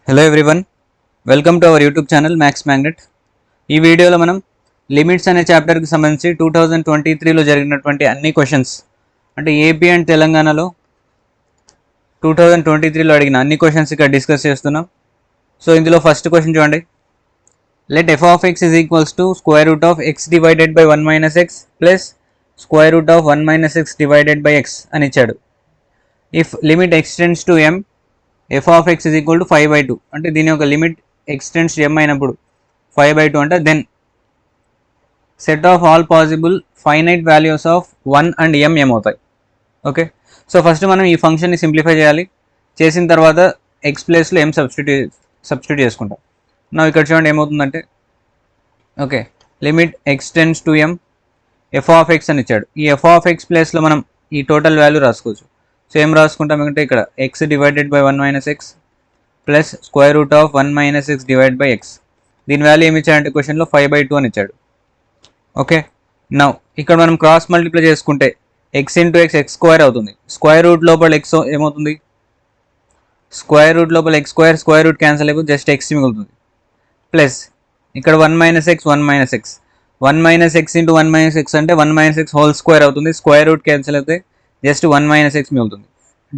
Hello everyone, welcome to our YouTube channel Maths Magnet. ఈ వీడియోలో మనం లిమిట్స్ అనే చాప్టర్కి సంబంధించి 2023లో జరిగినటువంటి అన్ని క్వశ్చన్స్ అంటే ఏపీ అండ్ తెలంగాణలో 2023లో అడిగిన అన్ని క్వశ్చన్స్ ఇక్కడ డిస్కస్ చేస్తున్నాం. సో ఇందులో ఫస్ట్ క్వశ్చన్ చూడండి. Let f of x is equals to square root of x divided by 1 minus x plus square root of 1 minus x divided by x అని ఇచ్చాడు. If limit x tends to m f of x is equal to 5/2 అంటే దీని యొక్క limit x tends ఎం అయినప్పుడు 5/2 అంటే then set of all possible finite values of 1 and m ఏమవుతాయి. Okay, so first మనం ఈ ఫంక్షన్ని సింప్లిఫై చేయాలి. చేసిన తర్వాత ఎక్స్ ప్లేస్లో ఎం సబ్స్టిట్యూట్ చేసుకుంటాం. నా ఇక్కడ చూడండి ఏమవుతుందంటే, okay, limit x tends to m f of x అని ఇచ్చాడు. ఈ ఎఫ్ ఆఫ్ ఎక్స్ ప్లేస్లో మనం ఈ టోటల్ వాల్యూ రాసుకోవచ్చు. సో ఏం రాసుకుంటాం అంటే ఇక్కడ X divided by 1 minus x plus square root of 1 minus X divide by X. దీని వాల్యూ ఏమి ఇచ్చాడంటే క్వశ్చన్లో 5/2 అని ఇచ్చాడు. ఓకే, నౌ ఇక్కడ మనం క్రాస్ మల్టిప్లై చేసుకుంటే X into X X square అవుతుంది. స్క్వేర్ రూట్ లోపల ఎక్స్ ఏమవుతుంది, స్క్వేర్ రూట్ లోపల X square, square root cancel అయిపోయి జస్ట్ ఎక్స్ మిగులుతుంది. ప్లస్ ఇక్కడ 1 minus X 1 minus X 1 minus x into 1 minus X అంటే 1 మైనస్ ఎక్స్ హోల్ స్క్వేర్ అవుతుంది. Square root cancel అయితే జస్ట్ 1 మైనస్ ఎక్స్ మిగులుతుంది.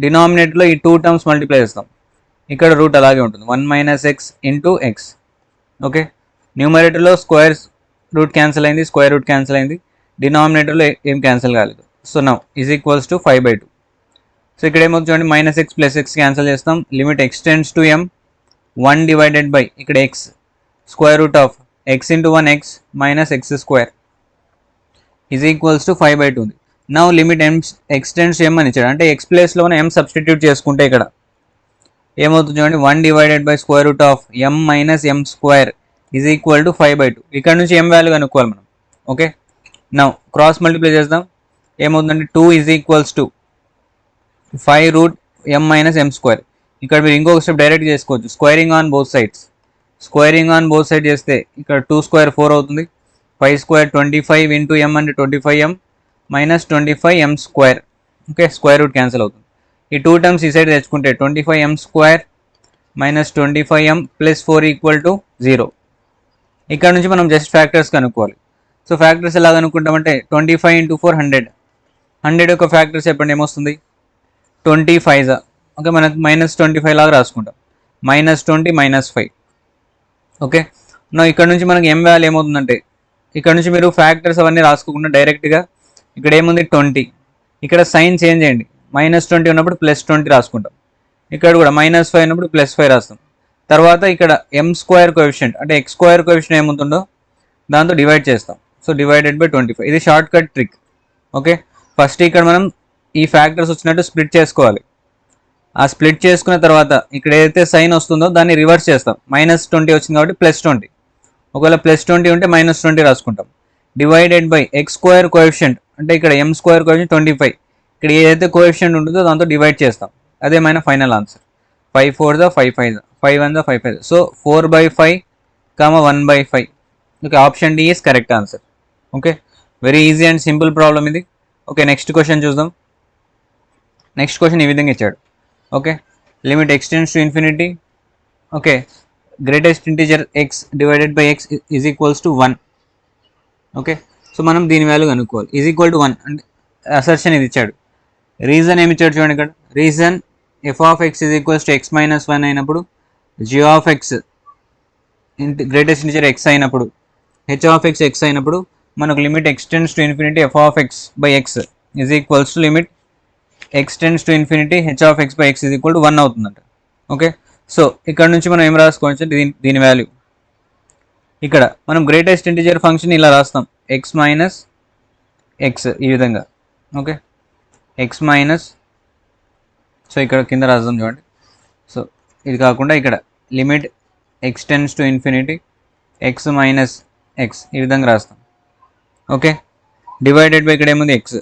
డినామినేటర్లో ఈ 2 టర్మ్స్ మల్టిప్లై చేస్తాం. ఇక్కడ రూట్ అలాగే ఉంటుంది, 1 minus x into x. Okay, న్యూమరేటర్లో స్క్వేర్ రూట్ క్యాన్సిల్ అయింది, స్క్వేర్ రూట్ క్యాన్సిల్ అయింది. డినామినేటర్లో ఏం క్యాన్సిల్ కాలేదు. So now is equals to 5/2. So ఇక్కడ ఏమవుతుంది చూడండి, minus x plus x cancel చేస్తాం. Limit x tends to m 1 divided by ఇక్కడ x square root of x into 1 x minus x square is equals to 5/2 ఉంది. Now limit m x tends m అని ఇచ్చాడు. అంటే X ప్లేస్లోనే ఎం సబ్స్టిట్యూట్ చేసుకుంటే ఇక్కడ ఏమవుతుంది చూడండి, 1 divided by square root of M minus m square is equal to 5/2. ఇక్కడ నుంచి ఎం వాల్యూ కనుక్కోవాలి మనం. ఓకే, నౌ క్రాస్ మల్టిప్లై చేద్దాం. ఏమవుతుందంటే 2 is equals to 5 root m minus m square. ఇక్కడ మీరు ఇంకొక స్టెప్ డైరెక్ట్ చేసుకోవచ్చు, squaring on both sides. Squaring on both side చేస్తే ఇక్కడ 2 స్క్వేర్ 4 అవుతుంది. 5 స్క్వేర్ 25 ఇంటూ ఎం అంటే 25m minus 25m square. Okay, square root cancel అవుతుంది. ఈ 2 టర్మ్స్ ఈ సైడ్ తెచ్చుకుంటే 25m square minus 25m plus 4 equal to 0. ఇక్కడ నుంచి మనం జస్ట్ ఫ్యాక్టర్స్ కనుక్కోవాలి. సో ఫ్యాక్టర్స్ ఎలా కనుక్కుంటామంటే 25 ఇంటూ 4 100. 100 యొక్క ఫ్యాక్టర్స్ చెప్పండి ఏమొస్తుంది, 25. ఓకే, మనకు -25 లాగా రాసుకుంటాం. -20 -5. ఓకే, నా ఇక్కడ నుంచి మనకి ఎం వాల్యూ ఏమవుతుందంటే, ఇక్కడ నుంచి మీరు ఫ్యాక్టర్స్ అవన్నీ రాసుకోకుండా డైరెక్ట్గా ఇక్కడ ఏముంది 20, ఇక్కడ సైన్ చేంజ్ చేయండి. -20 ఉన్నప్పుడు +20 రాసుకుంటాం. ఇక్కడ కూడా -5 ఉన్నప్పుడు +5 రాస్తాం. తర్వాత ఇక్కడ ఎం స్క్వేర్ కోఎఫిషియంట్ అంటే ఎక్స్ స్క్వేర్ కోఎఫిషియంట్ ఏముంటుందో దాంతో డివైడ్ చేస్తాం. So divided by 25. ఇది short cut trick. Okay, first ఇక్కడ మనం ఈ ఫ్యాక్టర్స్ వచ్చినట్టు స్ప్లిట్ చేసుకోవాలి. ఆ స్ప్లిట్ చేసుకున్న తర్వాత ఇక్కడ ఏదైతే సైన్ వస్తుందో దాన్ని రివర్స్ చేస్తాం. -20 వచ్చింది కాబట్టి +20. ఒకవేళ +20 ఉంటే -20 రాసుకుంటాం. Divided by x square coefficient అంటే ఇక్కడ ఎం స్క్వేర్ కోఎఫిషియంట్ 25. ఇక్కడ ఏదైతే కోఎఫిషియంట్ ఉంటుందో దాంతో డివైడ్ చేస్తాం. అదే మన final answer. 5 4 5 5 5 1 5 5. So 4/5 1/5. Okay, option D is correct answer. Okay, very easy and simple problem ఇది. ఓకే, నెక్స్ట్ క్వశ్చన్ చూద్దాం. నెక్స్ట్ క్వశ్చన్ ఈ విధంగా ఇచ్చాడు. Okay, limit x tends to infinity. Okay, greatest integer x divided by x is equals to 1. Okay, so మనం దీని value కనుక్కోవాలి. Is equal to 1 అంటే assertion ఇది ఇచ్చాడు. రీజన్ ఏమి ఇచ్చాడు చూడండి. ఇక్కడ reason f of x is equals to x minus 1 అయినప్పుడు, g of x greatest integer x అయినప్పుడు, హెచ్ ఆఫ్ ఎక్స్ ఎక్స్ అయినప్పుడు మనకు limit x tends to infinity f of x by x is equals to limit x tends to infinity h of x by x is equal to 1 అవుతుందంట. Okay, so ఇక్కడ నుంచి మనం ఏం రాసుకోవచ్చు, దీని వాల్యూ ఇక్కడ మనం గ్రేటెస్ట్ ఇంటిజర్ ఫంక్షన్ ఇలా రాస్తాం, ఎక్స్ మైనస్ ఎక్స్ ఈ విధంగా. ఓకే, ఎక్స్ మైనస్, సో ఇక్కడ కింద రాద్దాం చూడండి. సో ఇది కాకుండా ఇక్కడ limit x tends to infinity x minus x ఈ విధంగా రాస్తాం. ఓకే, డివైడెడ్ బై ఇక్కడ ఏముంది ఎక్స్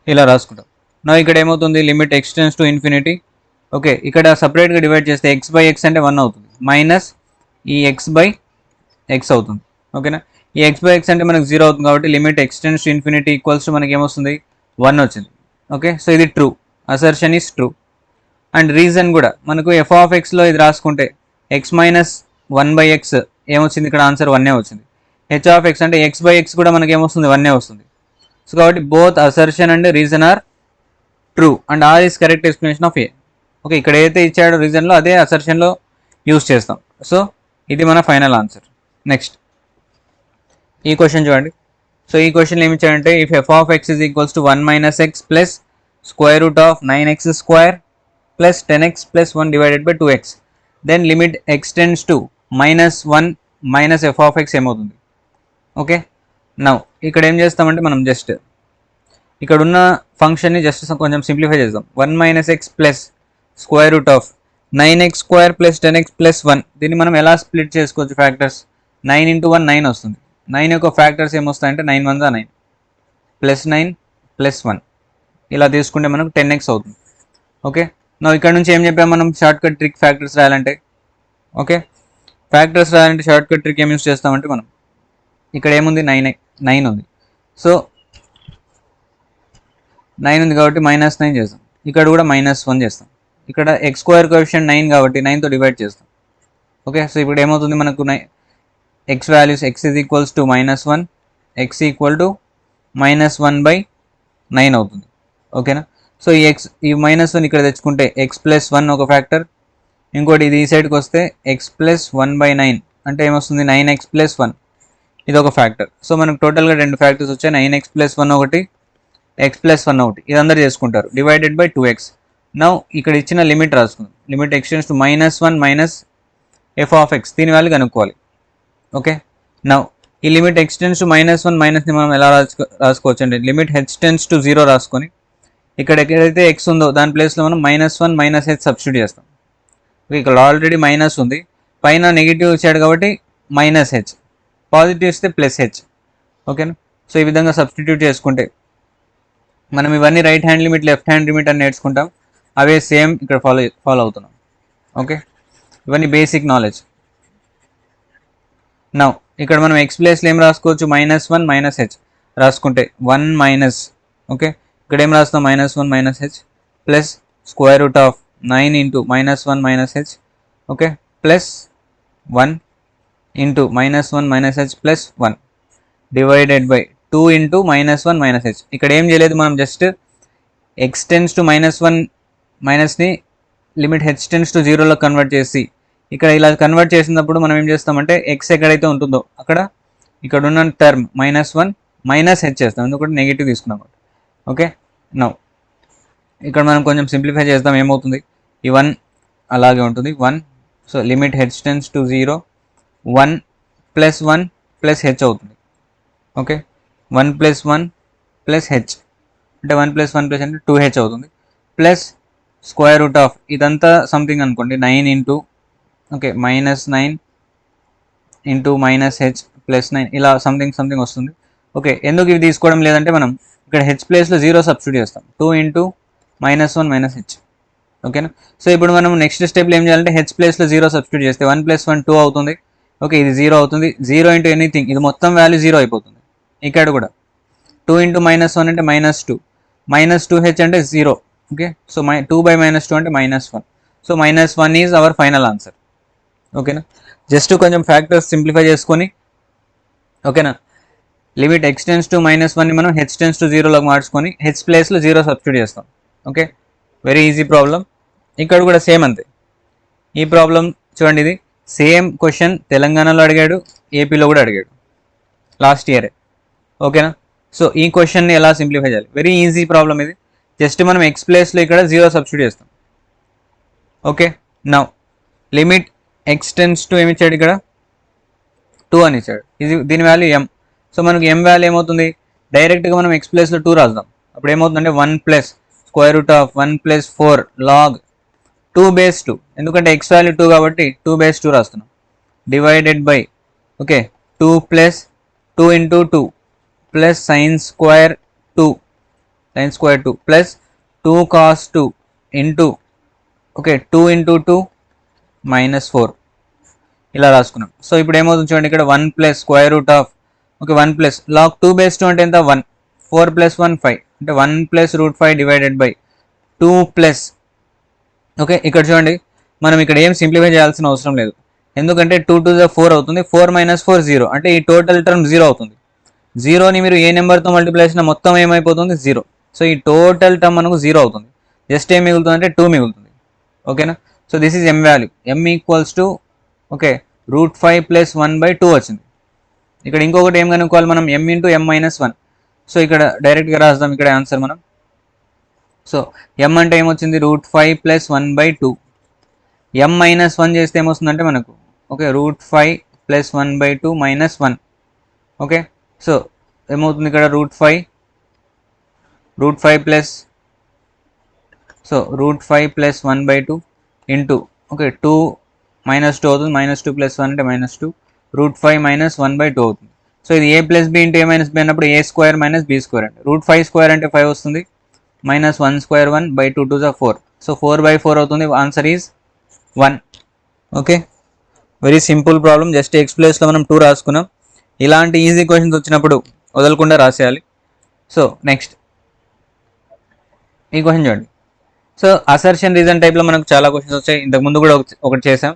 ఇలా రాసుకుంటాం. నా ఇక్కడ ఏమవుతుంది, limit x tends to infinity. Okay, ఇక్కడ సపరేట్గా డివైడ్ చేస్తే ఎక్స్ బై ఎక్స్ అంటే 1 అవుతుంది, మైనస్ ఈ ఎక్స్ బై ఎక్స్ అవుతుంది. ఓకేనా, ఈ ఎక్స్ బై ఎక్స్ అంటే మనకు 0 అవుతుంది కాబట్టి limit x tends to infinity equals to మనకి ఏమొస్తుంది 1 వచ్చింది. ఓకే, సో ఇది true, assertion is true. And reason కూడా మనకు ఎఫ్ ఆఫ్ ఎక్స్లో ఇది రాసుకుంటే ఎక్స్ మైనస్ 1/x ఏమొచ్చింది, ఇక్కడ ఆన్సర్ 1 వచ్చింది. హెచ్ ఆఫ్ ఎక్స్ అంటే ఎక్స్ బై ఎక్స్ కూడా మనకి ఏమొస్తుంది, 1 వస్తుంది. సో కాబట్టి both assertion and reason are true and R is correct explanation of A. Okay, ఇక్కడ ఏదైతే ఇచ్చాడో రీజన్లో అదే అసర్షన్లో యూస్ చేస్తాం. సో ఇది మన ఫైనల్ ఆన్సర్. నెక్స్ట్ ఈ క్వశ్చన్ చూడండి. సో ఈ క్వశ్చన్ ఏమి ఇచ్చాడంటే if f of x is equals to 1 - x plus square root of 9x² plus 10x plus 1 divided by 2x then limit x tends to -1 minus f of x ఏమవుతుంది. Okay, now ఇక్కడ ఏం చేస్తామంటే మనం జస్ట్ ఇక్కడ ఉన్న ఫంక్షన్ని just కొంచెం simplify చేద్దాం. 1 - x plus square root of 9x² plus 10x plus 1 దీన్ని మనం ఎలా స్ప్లిట్ చేసుకోవచ్చు ఫ్యాక్టర్స్. 9 × 1 9 వస్తుంది. 9 యొక్క ఫ్యాక్టర్స్ ఏమొస్తాయంటే 9 × 1 9 ప్లస్ 9 ప్లస్ 1 ఇలా తీసుకుంటే మనకు 10x అవుతుంది. ఓకే, నా ఇక్కడ నుంచి ఏం చెప్పాము మనం షార్ట్ కట్ ట్రిక్ ఫ్యాక్టర్స్ రాయాలంటే. ఓకే, ఫ్యాక్టర్స్ రాయాలంటే షార్ట్ కట్ ట్రిక్ ఏం యూస్ చేస్తామంటే మనం ఇక్కడ ఏముంది 9 ఉంది. సో 9 ఉంది కాబట్టి -9 చేస్తాం. ఇక్కడ కూడా -1 చేస్తాం. ఇక్కడ x² కోఎఫిషియంట్ 9 కాబట్టి 9తో డివైడ్ చేస్తాం. ఓకే, సో ఇప్పుడు ఏమవుతుంది మనకు x values x is equals to -1 x equal to -1/9 అవుతుంది. ఓకేనా, సో ఈ -1 ఇక్కడ తెచ్చుకుంటే x ప్లస్ 1 ఒక ఫ్యాక్టర్, ఇంకోటి ఇది ఈ సైడ్కి వస్తే x ప్లస్ 1/9 అంటే ఏమొస్తుంది 9x ప్లస్ 1 ఇది ఒక ఫ్యాక్టర్. సో మనకు టోటల్గా 2 ఫ్యాక్టర్స్ వచ్చాయి. 9x ప్లస్ 1 ఒకటి, x ప్లస్ 1 ఒకటి, ఇది అందరు చేసుకుంటారు డివైడెడ్ బై 2x. నౌ ఇక్కడ ఇచ్చిన లిమిట్ రాసుకుందాం. Limit x tends to -1 minus f of x దీని వాల్యూ కనుక్కోవాలి. ఓకే, నౌ ఈ లిమిట్ ఎక్స్టెండ్స్ టు -1 మైనస్ని మనం ఎలా రాసుకోవచ్చు అంటే లిమిట్ హెచ్ టెన్స్ టు 0 రాసుకొని ఇక్కడ ఎక్కడైతే ఎక్స్ ఉందో దాని ప్లేస్లో మనం -1 మైనస్ హెచ్ సబ్స్టిట్యూట్ చేస్తాం. ఇక్కడ ఆల్రెడీ మైనస్ ఉంది, పైన నెగిటివ్ ఇచ్చాడు కాబట్టి -h, పాజిటివ్ ఇస్తే +h. ఓకేనా, సో ఈ విధంగా సబ్స్టిట్యూట్ చేసుకుంటే మనం ఇవన్నీ right hand limit left hand limit అని నేర్చుకుంటాం. అవే సేమ్ ఇక్కడ ఫాలో అవుతున్నాం. ఓకే, ఇవన్నీ బేసిక్ నాలెడ్జ్. నౌ ఇక్కడ మనం ఎక్స్ ప్లేస్లో ఏం రాసుకోవచ్చు -1 మైనస్ హెచ్ రాసుకుంటే 1 మైనస్. ఓకే, ఇక్కడ ఏం రాస్తాం -1 minus h plus square root of 9 into -1 minus h. Okay, plus 1 into -1 minus h plus 1 divided by 2 into -1 minus h. ఇక్కడ ఏం చేయలేదు, మనం జస్ట్ ఎక్స్ టెన్స్ టు -1 మైనస్ని లిమిట్ హెచ్ టెన్స్ టు 0లో కన్వర్ట్ చేసి ఇక్కడ ఇలా కన్వర్ట్ చేసినప్పుడు మనం ఏం చేస్తామంటే ఎక్స్ ఎక్కడైతే ఉంటుందో అక్కడ ఇక్కడ ఉన్న టర్మ్ -1 మైనస్ హెచ్ చేస్తాం, ఎందుకంటే నెగిటివ్ తీసుకున్నాం. ఓకే, నౌ ఇక్కడ మనం కొంచెం సింప్లిఫై చేద్దాం. ఏమవుతుంది, ఈ 1 అలాగే ఉంటుంది 1. So limit h tends to 0 1 plus 1 plus H అవుతుంది. ఓకే, 1 ప్లస్ 1 ప్లస్ హెచ్ అంటే 1 ప్లస్ 1 ప్లస్ అంటే 2h అవుతుంది. ప్లస్ స్క్వేర్ రూట్ ఆఫ్ ఇదంతా సంథింగ్ అనుకోండి 9 into okay -9 into -h plus 9 ఇలా సంథింగ్ వస్తుంది. ఓకే, ఎందుకు ఇవి తీసుకోవడం లేదంటే మనం ఇక్కడ హెచ్ ప్లేస్లో 0 సబ్స్టిట్యూట్ చేస్తాం. 2 ఇంటూ -1 మైనస్ హెచ్. ఓకేనా, సో ఇప్పుడు మనం నెక్స్ట్ స్టెప్లో ఏం చేయాలంటే హెచ్ ప్లేస్లో 0 సబ్స్టిట్యూట్ చేస్తే 1 ప్లస్ 1 2 అవుతుంది. ఓకే, ఇది 0 అవుతుంది. 0 ఇంటూ ఎనీథింగ్ ఇది మొత్తం వాల్యూ 0 అయిపోతుంది. ఇక్కడ కూడా 2 ఇంటూ -1 అంటే -2 -2h అంటే 0. ఓకే, సో 2/-2 అంటే -1. So -1 is our final answer. ఓకేనా, జస్ట్ కొంచెం ఫ్యాక్టర్స్ సింప్లిఫై చేసుకొని ఓకేనా లిమిట్ ఎక్స్ టెన్స్ టు -1ని మనం హెచ్ టెన్స్ టు 0లోకి మార్చుకొని హెచ్ ప్లేస్లో 0 సబ్స్టిట్యూట్ చేస్తాం. Okay, very easy problem. ఇక్కడ కూడా సేమ్ అంతే. ఈ ప్రాబ్లం చూడండి, ఇది సేమ్ క్వశ్చన్ తెలంగాణలో అడిగాడు, ఏపీలో కూడా అడిగాడు లాస్ట్ ఇయరే. ఓకేనా, సో ఈ క్వశ్చన్ని ఎలా సింప్లిఫై చేయాలి, వెరీ ఈజీ ప్రాబ్లం ఇది. జస్ట్ మనం ఎక్స్ ప్లేస్లో ఇక్కడ 0 సబ్స్టిట్యూట్ చేస్తాం. Okay, now limit x tends to ఏమి ఇచ్చాడు, ఇక్కడ 2 అని ఇచ్చాడు. ఇది దీని వాల్యూ m. సో మనకు m వాల్యూ ఏమవుతుంది, డైరెక్ట్గా మనం ఎక్స్ ప్లేస్లో 2 రాద్దాం. అప్పుడు ఏమవుతుందంటే 1 plus square root of 1 plus 4 log 2/2 ఎందుకంటే ఎక్స్ వాల్యూ 2 కాబట్టి 2/2 రాస్తున్నాం. Divided by okay 2 plus 2 into 2 plus sine square 2 plus 2 cos 2 into okay 2 into 2 -4 ఇలా రాసుకున్నాం. సో ఇప్పుడు ఏమవుతుంది చూడండి, ఇక్కడ 1 plus square root of okay 1 plus log 2/2 అంటే ఎంత 1, 4 ప్లస్ 1 5 అంటే 1 plus √5 divided by 2 plus okay, ఇక్కడ చూడండి మనం ఇక్కడ ఏం సింప్లిఫై చేయాల్సిన అవసరం లేదు, ఎందుకంటే 2 to the 4 అవుతుంది, 4 - 4 0, అంటే ఈ టోటల్ టర్మ్ 0 అవుతుంది. జీరోని మీరు ఏ నెంబర్తో మల్టిప్లై చేసినా మొత్తం ఏమైపోతుంది 0. సో ఈ టోటల్ టర్మ్ మనకు 0 అవుతుంది, జస్ట్ ఏం మిగులుతుంది అంటే 2 మిగులుతుంది. ఓకేనా, so this is M value, M equals to okay √5 + 1/2 వచ్చింది. ఇక్కడ ఇంకొకటి ఏం కనుక్కోవాలి మనం, m × m - 1. సో ఇక్కడ డైరెక్ట్గా రాద్దాం ఇక్కడ ఆన్సర్ మనం. సో m అంటే ఏమొచ్చింది √5 + 1/2, m - 1 చేస్తే ఏమొస్తుందంటే మనకు ఓకే √5 + 1/2 - 1. ఓకే, సో ఏమవుతుంది ఇక్కడ √5 ప్లస్ √5 + 1/2 ఇంటూ ఓకే 2 - 2 అవుతుంది, -2 + 1 అంటే -2, √5 - 1/2 అవుతుంది. సో ఇది a + b × a - b అన్నప్పుడు a² - b² అంటే √5² అంటే 5 వస్తుంది, -1² 1/2 to the 4, సో 4/4 అవుతుంది. Answer is 1. Okay, very simple problem, just x ప్లేస్లో మనం 2 రాసుకున్నాం. ఇలాంటి ఈజీ క్వశ్చన్స్ వచ్చినప్పుడు వదలకుండా రాసేయాలి. సో నెక్స్ట్ ఈ క్వశ్చన్ చూడండి. సో అసర్షన్ రీజన్ టైప్లో మనకు చాలా క్వశ్చన్స్ వచ్చాయి, ఇంతకుముందు కూడా ఒకటి చేసాం,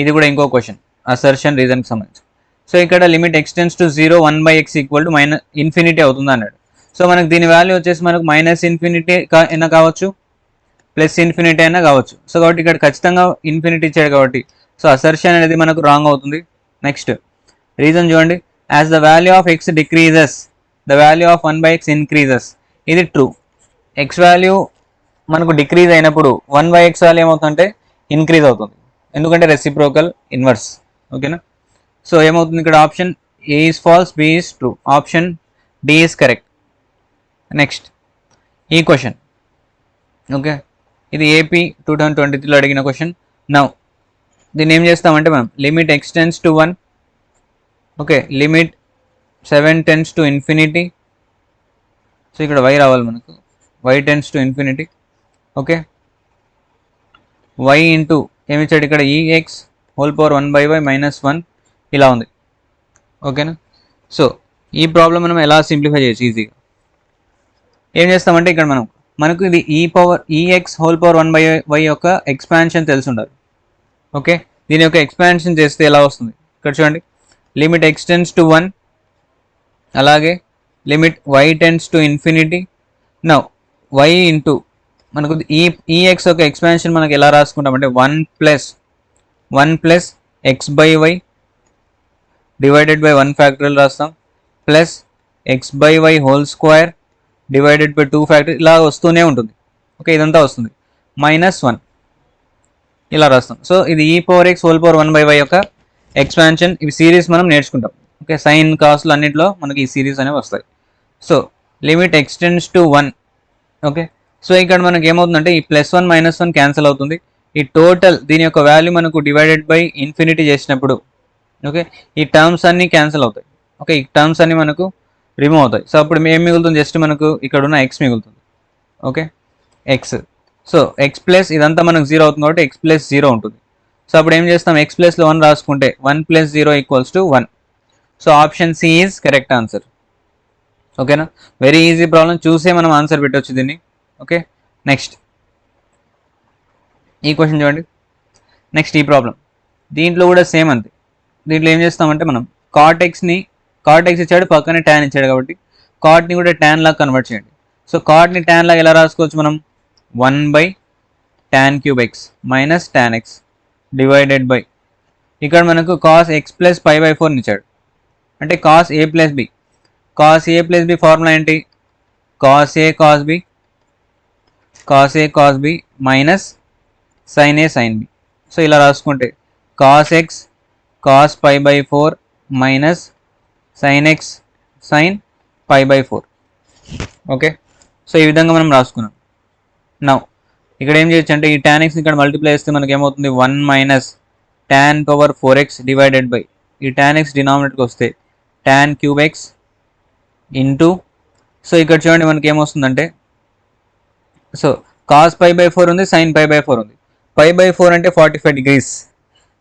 ఇది కూడా ఇంకో క్వశ్చన్ అసర్షన్ రీజన్కి సంబంధించి. సో ఇక్కడ లిమిట్ x → 0 1/x =∞ అవుతుంది అన్నాడు. సో మనకు దీని వాల్యూ వచ్చేసి మనకు -∞ అయినా కావచ్చు, +∞ అయినా కావచ్చు. సో కాబట్టి ఇక్కడ ఖచ్చితంగా ఇన్ఫినిటీ ఇచ్చాడు కాబట్టి సో అసర్షన్ అనేది మనకు రాంగ్ అవుతుంది. నెక్స్ట్ రీజన్ చూడండి, as the value of x decreases the value of 1/x increases. ఇది ట్రూ, x వాల్యూ మనకు డిక్రీజ్ అయినప్పుడు 1/x వాల్యూ ఏమవుతుందంటే ఇంక్రీజ్ అవుతుంది, ఎందుకంటే రెసిప్రోకల్ ఇన్వర్స్. ఓకేనా, సో ఏమవుతుంది ఇక్కడ option A is false, B is true, option D is correct. Next ఈ క్వశ్చన్ ఓకే, ఇది ఏపీ 2023లో అడిగిన క్వశ్చన్. నౌ దీన్ని ఏం చేస్తామంటే మనం limit x → 1, okay limit 7 → ∞. So ఇక్కడ y రావాలి మనకు, y → ∞. ఓకే, y ఇంటూ ఏమి ఇచ్చాడు ఇక్కడ ex ⁴ 1/y - 1 ఇలా ఉంది. ఓకేనా, సో ఈ ప్రాబ్లం మనం ఎలా సింప్లిఫై చేయొచ్చు ఈజీగా. ఏం చేస్తామంటే ఇక్కడ మనకు ఇది ex ⁴ 1/y యొక్క ఎక్స్పాన్షన్ తెలిసి ఉండాలి. ఓకే, దీని యొక్క ఎక్స్పాన్షన్ చేస్తే ఎలా వస్తుంది ఇక్కడ చూడండి, లిమిట్ x → 1, అలాగే limit y → ∞. Now y into మనకు ex యొక్క ఎక్స్పాన్షన్ మనకు ఎలా రాసుకుంటామంటే 1 + x/y డివైడెడ్ బై 1 ఫ్యాక్టరియల్ రాస్తాం, plus x/y ² divided by 2 factory, ఇలా వస్తూనే ఉంటుంది. ఓకే, ఇదంతా వస్తుంది -1 ఇలా రాస్తాం. సో ఇది ex ⁴ 1/y యొక్క ఎక్స్పాన్షన్. ఇవి సిరీస్ మనం నేర్చుకుంటాం. ఓకే, సైన్ కాస్ట్లు అన్నింటిలో మనకి ఈ సిరీస్ అనేవి వస్తాయి. So limit x → 1. Okay, so ఇక్కడ మనకి ఏమవుతుందంటే ఈ +1 - 1 క్యాన్సిల్ అవుతుంది, ఈ టోటల్ దీని యొక్క వాల్యూ మనకు డివైడెడ్ బై ఇన్ఫినిటీ చేసినప్పుడు ఓకే ఈ టర్మ్స్ అన్నీ క్యాన్సిల్ అవుతాయి. ఓకే, ఈ టర్మ్స్ అన్నీ మనకు రిమూవ్ అవుతాయి. సో అప్పుడు ఏం మిగులుతుంది, జస్ట్ మనకు ఇక్కడ ఉన్న x మిగులుతుంది. Okay, x, so x plus ఇదంతా మనకు 0 అవుతుంది కాబట్టి x + 0 ఉంటుంది. సో అప్పుడు ఏం చేస్తాం, x ప్లస్లో 1 రాసుకుంటే 1 + 0 = 1. So option C is correct answer. ఓకేనా, వెరీ ఈజీ ప్రాబ్లం, చూసే మనం ఆన్సర్ పెట్టవచ్చు దీన్ని. ఓకే, నెక్స్ట్ ఈ క్వశ్చన్ చూడండి. నెక్స్ట్ ఈ ప్రాబ్లం, దీంట్లో కూడా సేమ్ అంతే. దీంట్లో ఏం చేస్తామంటే మనం cot x ఇచ్చాడు, పక్కనే tan ఇచ్చాడు కాబట్టి cotని కూడా tan లాగా కన్వర్ట్ చేయండి. సో cotని tan లాగా ఎలా రాసుకోవచ్చు మనం, 1/tan³ x - tan x divided by ఇక్కడ మనకు cos x + π/4 ఇచ్చాడు, అంటే cos a + b. cos a + b formula ఏంటి, cos a cos b minus sin a sin b. So ఇలా రాసుకుంటే cos x cos π/4 minus sin x sin π/4. Okay, so ఈ విధంగా మనం రాసుకున్నాం. నౌ ఇక్కడ ఏం చేయొచ్చు అంటే ఈ tan x ఇక్కడ మల్టిప్లై చేస్తే మనకి ఏమవుతుంది, 1 - tan⁴x డివైడెడ్ బై ఈ tan x డినామినేటర్కి వస్తే tan³ x ఇంటూ, సో ఇక్కడ చూడండి మనకి ఏమొస్తుందంటే, సో cos π/4 ఉంది, sin π/4 ఉంది. π/4 అంటే 45 degrees,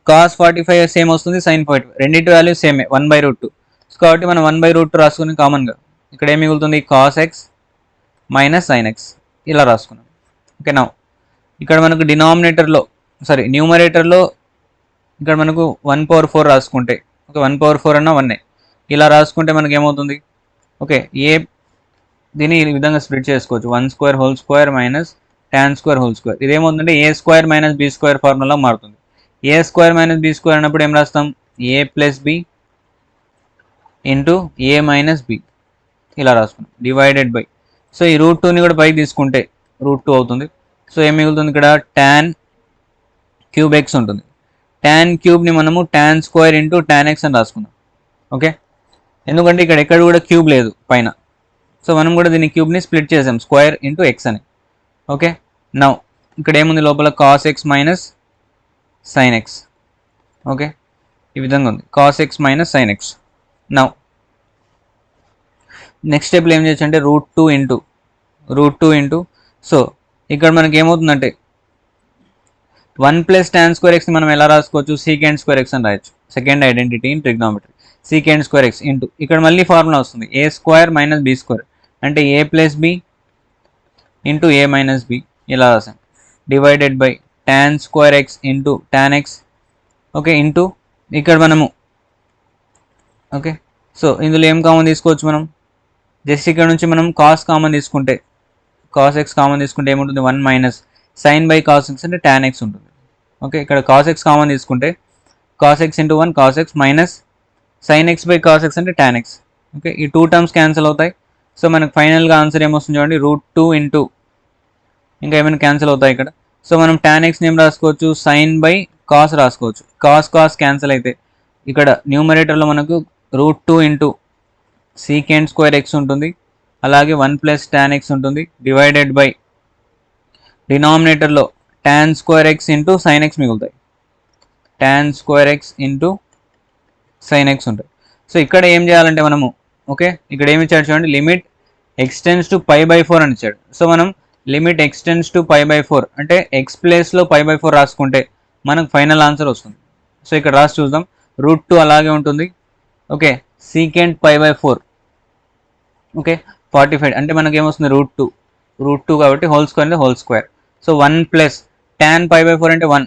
cos 45 సేమ్ వస్తుంది, sin 45, రెండింటి వాల్యూ సేమే 1/√2. కాబట్టి మనం 1/√2 రాసుకుని కామన్గా ఇక్కడ ఏం మిగులుతుంది, cos x - sin x ఇలా రాసుకున్నాం. ఓకే, నౌ ఇక్కడ మనకు డినామినేటర్లో న్యూమరేటర్లో ఇక్కడ మనకు 1/4 రాసుకుంటే ఓకే 1/4 అన్న 1 ఇలా రాసుకుంటే మనకి ఏమవుతుంది ఓకే దీన్ని ఈ విధంగా స్ప్లిట్ చేసుకోవచ్చు 1² whole square minus tan square whole square. ఇదేమవుతుందంటే a² మైనస్ b² ఫార్ములా మారుతుంది. a² మైనస్ b² అన్నప్పుడు ఏం రాస్తాం a plus b into a minus b ఇలా రాసుకున్నాం డివైడెడ్ బై. సో ఈ √2ని కూడా పైకి తీసుకుంటే √2 అవుతుంది. సో ఏం మిగులుతుంది ఇక్కడ tan క్యూబ్ x ఉంటుంది. tan క్యూబ్ని మనము tan square into tan x అని రాసుకుందాం. ఓకే ఎందుకంటే ఇక్కడ ఎక్కడ కూడా క్యూబ్ లేదు పైన. సో మనం కూడా దీన్ని క్యూబ్ని స్ప్లిట్ చేసాం స్క్వేర్ ఇంటూ ఎక్స్ అని. ఓకే నౌ ఇక్కడ ఏముంది లోపల cos x minus sine X. Okay ఈ విధంగా ఉంది cos x minus sine X. Now next స్టెప్లో ఏం చేయొచ్చు అంటే √2 ఇంటూ సో ఇక్కడ మనకి ఏమవుతుందంటే 1 ప్లస్ tan స్క్వేర్ ఎక్స్ని మనం ఎలా రాసుకోవచ్చు సీకెండ్ స్క్వేర్ ఎక్స్ అని రాయొచ్చు. Second identity in trigonometry second square x into ఇక్కడ మళ్ళీ ఫార్ములా వస్తుంది a² మైనస్ b² అంటే a plus b into a minus b ఇలా రాసాం divided by tan square x into tan x. Okay into ఇక్కడ మనము ఓకే సో ఇందులో ఏం కామన్ తీసుకోవచ్చు మనం జస్ట్ ఇక్కడ నుంచి మనం కాస్ కామన్ తీసుకుంటే కాస్ ఎక్స్ కామన్ తీసుకుంటే ఏముంటుంది 1 minus sine by cos x అంటే tan x ఉంటుంది. ఓకే ఇక్కడ కాస్ ఎక్స్ కామన్ తీసుకుంటే cos x into 1 cos x minus sine x by cos x అంటే tan x. ఓకే ఈ 2 టర్మ్స్ క్యాన్సిల్ అవుతాయి. సో మనకు ఫైనల్గా ఆన్సర్ ఏమొస్తుంది చూడండి √2 ఇంటూ ఇంకా ఏమైనా క్యాన్సిల్ అవుతాయి ఇక్కడ. సో మనం tan xని ఏం రాసుకోవచ్చు సైన్ బై కాస్ రాసుకోవచ్చు. కాస్ క్యాన్సిల్ అయితే ఇక్కడ న్యూమరేటర్లో మనకు √2 ఇంటూ సీకెండ్ స్క్వేర్ ఎక్స్ ఉంటుంది అలాగే 1 ప్లస్ tan x ఉంటుంది డివైడెడ్ బై డినామినేటర్లో tan square x into sine x మిగులుతాయి tan square x into sine x ఉంటాయి. సో ఇక్కడ ఏం చేయాలంటే మనము ఓకే ఇక్కడ ఏమి ఇచ్చాడు చూడండి లిమిట్ ఎక్స్టెండ్స్ టు π/4 అని ఇచ్చాడు. సో మనం లిమిట్ ఎక్స్టెండ్స్ టు π/4 అంటే ఎక్స్ ప్లేస్లో π/4 రాసుకుంటే మనకు ఫైనల్ ఆన్సర్ వస్తుంది. సో ఇక్కడ రాసి చూద్దాం √2 అలాగే ఉంటుంది. ఓకే సీకెండ్ π/4 ఓకే 45 అంటే మనకి ఏమొస్తుంది √2 కాబట్టి హోల్ స్క్వేర్ అంటే whole square. So 1 plus tan π/4 అంటే 1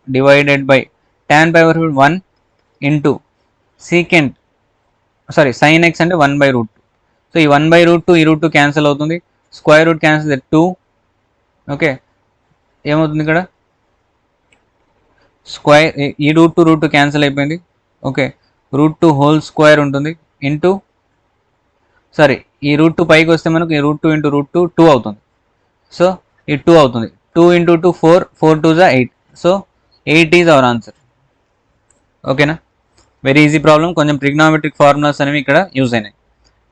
divided by tan π/4 1 into secant sign X అంటే 1/√2. సో ఈ 1/√2 ఈ √2 క్యాన్సిల్ అవుతుంది స్క్వేర్ రూట్ క్యాన్సిల్ 2. ఓకే ఏమవుతుంది ఇక్కడ స్క్వేర్ ఈ √2 క్యాన్సిల్ అయిపోయింది. ఓకే √2 హోల్ స్క్వేర్ ఉంటుంది ఇంటూ ఈ √2 పైకి వస్తే మనకు ఈ √2 ఇంటూ √2 2 అవుతుంది. సో ఈ 2 అవుతుంది 2 into 2 4 2 = 8. So 8 is our answer. ఓకేనా వెరీ ఈజీ ప్రాబ్లం. కొంచెం ట్రిగ్నోమెట్రిక్ ఫార్ములాస్ అనేవి ఇక్కడ యూజ్ అయినాయి.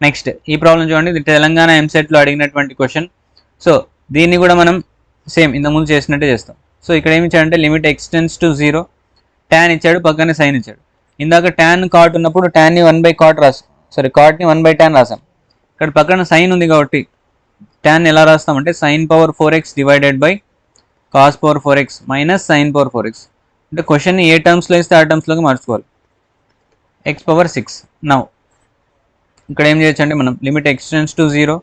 నెక్స్ట్ ఈ ప్రాబ్లం చూడండి ఇది తెలంగాణ ఎంసెట్లో అడిగినటువంటి క్వశ్చన్. సో దీన్ని కూడా మనం సేమ్ ఇంతకుముందు చేసినట్టే చేస్తాం. సో ఇక్కడ ఏమి ఇచ్చాడంటే లిమిట్ ఎక్స్టెండ్స్ టు 0 tan ఇచ్చాడు పక్కనే సైన్ ఇచ్చాడు. ఇందాక tan కాట్ ఉన్నప్పుడు tanని 1/cot కాట్ని 1/tan రాసాం. ఇక్కడ పక్కన సైన్ ఉంది కాబట్టి tan ఎలా రాస్తామంటే sin⁴x divided by cos⁴x minus sin⁴x అంటే క్వశ్చన్ని ఏ టర్మ్స్లో ఇస్తే ఆ టర్మ్స్లోకి మార్చుకోవాలి x⁴6. నౌ ఇక్కడ ఏం చేయొచ్చు అంటే మనం limit x tends to 0.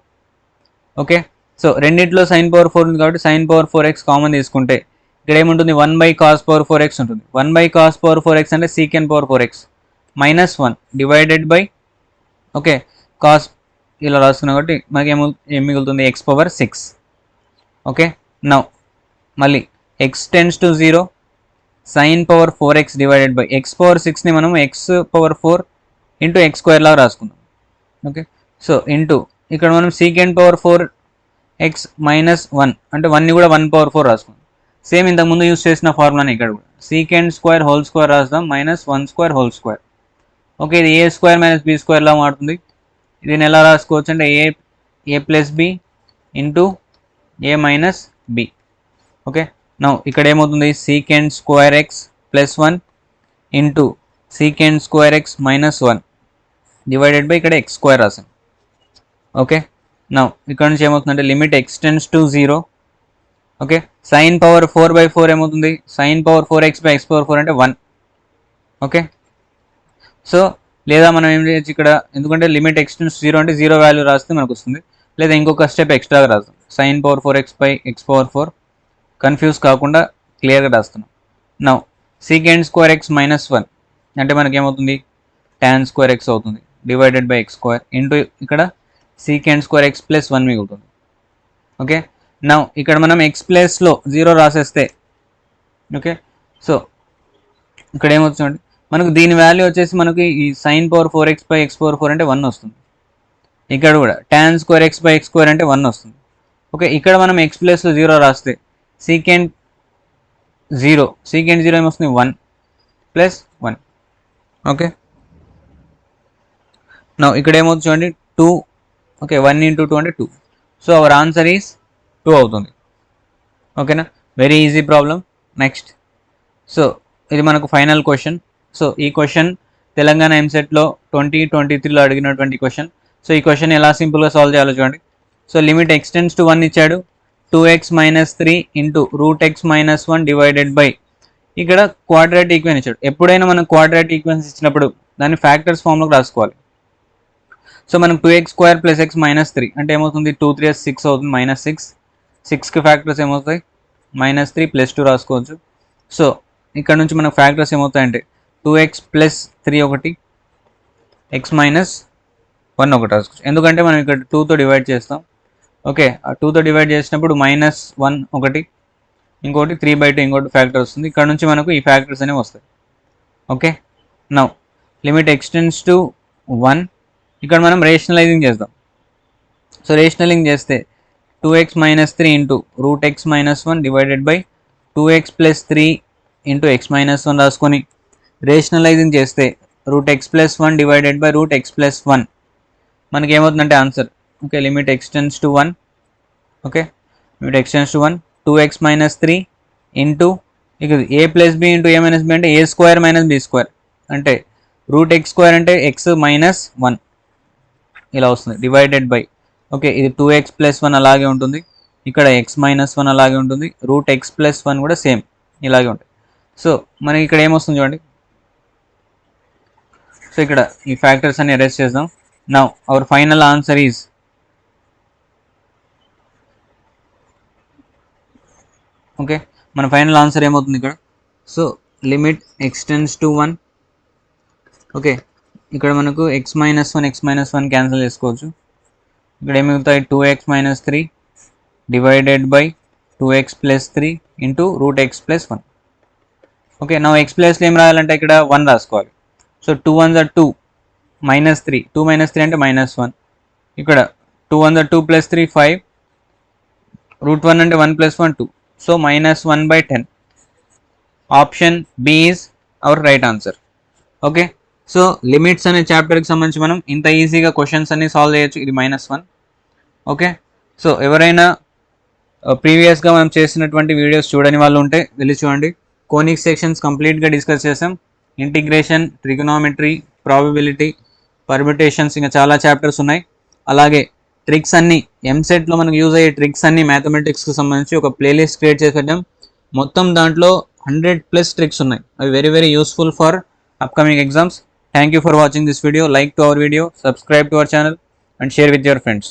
Okay so రెండిట్లో sin⁴ ఉంది కాబట్టి sin⁴x కామన్ తీసుకుంటే ఇక్కడ ఏముంటుంది 1/cos⁴x ఉంటుంది. 1/cos⁴x అంటే sec⁴x minus 1 divided by okay cos ఇలా రాసుకున్నాం కాబట్టి మనకి ఏం మిగులుతుంది x⁴6. ఓకే నౌ మళ్ళీ x → 0 sin⁴x డివైడెడ్ బై x⁴6ని మనం x⁴ ఇంటూ x² లాగా రాసుకుందాం. ఓకే సో ఇంటూ ఇక్కడ మనం sec⁴x మైనస్ 1 అంటే 1ని కూడా 1/4 రాసుకుందాం. సేమ్ ఇంతకుముందు యూస్ చేసిన ఫార్ములాని ఇక్కడ కూడా sec² హోల్ స్క్వేర్ రాస్తాం మైనస్ 1² హోల్ స్క్వేర్. ఓకే ఇది a² మైనస్ b² లా మారుతుంది. దీన్ని ఎలా రాసుకోవచ్చు అంటే a plus b into a minus b. Okay now ఇక్కడ ఏమవుతుంది sec² x plus 1 into sec² x minus 1 divided by ఇక్కడ x² రాసాం. ఓకే నౌ ఇక్కడ నుంచి ఏమవుతుందంటే limit x tends to 0. Okay sin⁴4/4 ఏమవుతుంది sin⁴x బై x⁴4 అంటే 1. ఓకే సో లేదా మనం ఏం చేయొచ్చు ఇక్కడ ఎందుకంటే లిమిట్ ఎక్స్టెండ్స్ 0 అంటే 0 వాల్యూ రాస్తే మనకు వస్తుంది. లేదా ఇంకొక స్టెప్ ఎక్స్ట్రాగా రాస్తాం sin⁴x బై x⁴4 కన్ఫ్యూజ్ కాకుండా క్లియర్గా రాస్తున్నాం. Now secant square x minus 1 అంటే మనకి ఏమవుతుంది, tan స్క్వేర్ ఎక్స్ అవుతుంది divided by x square into ఇక్కడ సీకెండ్ స్క్వేర్ ఎక్స్ ప్లస్ 1 మిగులుతుంది. ఓకే, నౌ ఇక్కడ మనం ఎక్స్ ప్లేస్లో 0 రాసేస్తే ఓకే, సో ఇక్కడ ఏమవుతుంది మనకు దీని వాల్యూ వచ్చేసి మనకి ఈ sin power 4x by X power 4 అంటే 1 వస్తుంది. ఇక్కడ కూడా tan square X by x square అంటే 1 వస్తుంది. ఓకే, ఇక్కడ మనం ఎక్స్ ప్లేస్లో 0 రాస్తే సీకెండ్ 0 ఏమొస్తుంది 1 ప్లస్ 1. ఓకే, నౌ ఇక్కడ ఏమవుతుంది చూడండి 2. ఓకే, 1 ఇంటూ 2 అంటే 2. సో అవర్ ఆన్సర్ ఈస్ 2 అవుతుంది. ఓకేనా, very easy problem. Next, so ఇది మనకు ఫైనల్ క్వశ్చన్. సో ఈ క్వశ్చన్ తెలంగాణ ఎంసెట్లో 2023లో అడిగినటువంటి క్వశ్చన్. సో ఈ క్వశ్చన్ ఎలా సింపుల్గా సాల్వ్ చేయాలో చూడండి. సో లిమిట్ ఎక్స్టెండ్స్ టు 1 ఇచ్చాడు, 2x minus 3 into root x minus 1 divided by ఇక్కడ క్వాడ్రాటిక్ ఈక్వేషన్ ఇచ్చాడు. ఎప్పుడైనా మనం క్వాడ్రాటిక్ ఈక్వేషన్స్ ఇచ్చినప్పుడు దాన్ని ఫ్యాక్టర్స్ ఫామ్లోకి రాసుకోవాలి. సో మనం 2x square plus X minus 3 అంటే ఏమవుతుంది 2 3 6 అవుతుంది, మైనస్ 6. 6కి ఫ్యాక్టర్స్ ఏమవుతాయి మైనస్ 3 ప్లస్ 2 రాసుకోవచ్చు. సో ఇక్కడ నుంచి మనకు ఫ్యాక్టర్స్ ఏమవుతాయంటే 2x ప్లస్ 3 ఒకటి, ఎక్స్ మైనస్ 1 ఒకటి రాసుకోవచ్చు. ఎందుకంటే మనం ఇక్కడ 2తో డివైడ్ చేస్తాం. ఓకే, ఆ 2తో డివైడ్ చేసినప్పుడు మైనస్ 1 ఒకటి, ఇంకోటి 3/2 ఇంకోటి ఫ్యాక్టర్ వస్తుంది. ఇక్కడ నుంచి మనకు ఈ ఫ్యాక్టర్స్ అనేవి వస్తాయి. Okay, now limit x tends to 1. ఇక్కడ మనం రేషనలైజింగ్ చేద్దాం. సో రేషనలైజింగ్ చేస్తే 2x minus 3 into root x minus 1 divided by 2x plus 3 into x minus 1 రాసుకొని రేషనలైజింగ్ చేస్తే root x plus 1 divided by root x plus 1 మనకి ఏమవుతుందంటే answer. Okay, limit x tends to 1. Okay, limit x tends to 1, 2x minus 3 into ఇక a plus B into a minus B అంటే a square minus B square అంటే root x square అంటే x minus 1 ఇలా వస్తుంది divided by. Okay, ఇది 2x plus 1 అలాగే ఉంటుంది, ఇక్కడ ఎక్స్ మైనస్ 1 అలాగే ఉంటుంది, రూట్ ఎక్స్ ప్లస్ 1 కూడా సేమ్ ఇలాగే ఉంటుంది. సో మనకి ఇక్కడ ఏమొస్తుంది చూడండి. సో ఇక్కడ ఈ ఫ్యాక్టర్స్ అన్ని అరెస్ట్ చేద్దాం. Now our final answer is okay, మన ఫైనల్ ఆన్సర్ ఏమవుతుంది ఇక్కడ. So limit x tends to 1. Okay, ఇక్కడ మనకు ఎక్స్ మైనస్ 1 క్యాన్సిల్ చేసుకోవచ్చు. ఇక్కడ ఏమి మిగులుతాయి 2x minus 3 divided by 2x plus 3 into root x plus 1. Okay, నా ఎక్స్ ప్లస్లో ఏం రాయాలంటే ఇక్కడ 1 రాసుకోవాలి. So 2 1s are 2 minus 3, 2 minus 3 అంటే మైనస్ 1. ఇక్కడ 2 1s are 2 ప్లస్ 3 5, రూట్ 1 అంటే 1 plus 1 2. So minus 1/10. Option B is our right answer. Okay, so limits అనే చాప్టర్కి సంబంధించి మనం ఇంత ఈజీగా క్వశ్చన్స్ అన్ని సాల్వ్ చేయొచ్చు. ఇది -1. ఓకే, సో ఎవరైనా ప్రీవియస్గా మనం చేసినటువంటి వీడియోస్ చూడని వాళ్ళు ఉంటే వెళ్ళి చూడండి. కోనిక్ సెక్షన్స్ కంప్లీట్గా డిస్కస్ చేసాం. ఇంటిగ్రేషన్, ట్రిగోనామెట్రీ, ప్రాబబిలిటీ, పర్మిటేషన్స్, ఇంకా చాలా చాప్టర్స్ ఉన్నాయి. అలాగే ట్రిక్స్ అన్ని ఎంసెట్లో మనకు యూజ్ అయ్యే ట్రిక్స్ అన్ని మ్యాథమెటిక్స్కి సంబంధించి ఒక ప్లేలిస్ట్ క్రియేట్ చేసి పెట్టాం. మొత్తం దాంట్లో 100+ ట్రిక్స్ ఉన్నాయి. అవి very very useful for upcoming exams. Thank you for watching this video. Like to our video, subscribe to our channel and share with your friends.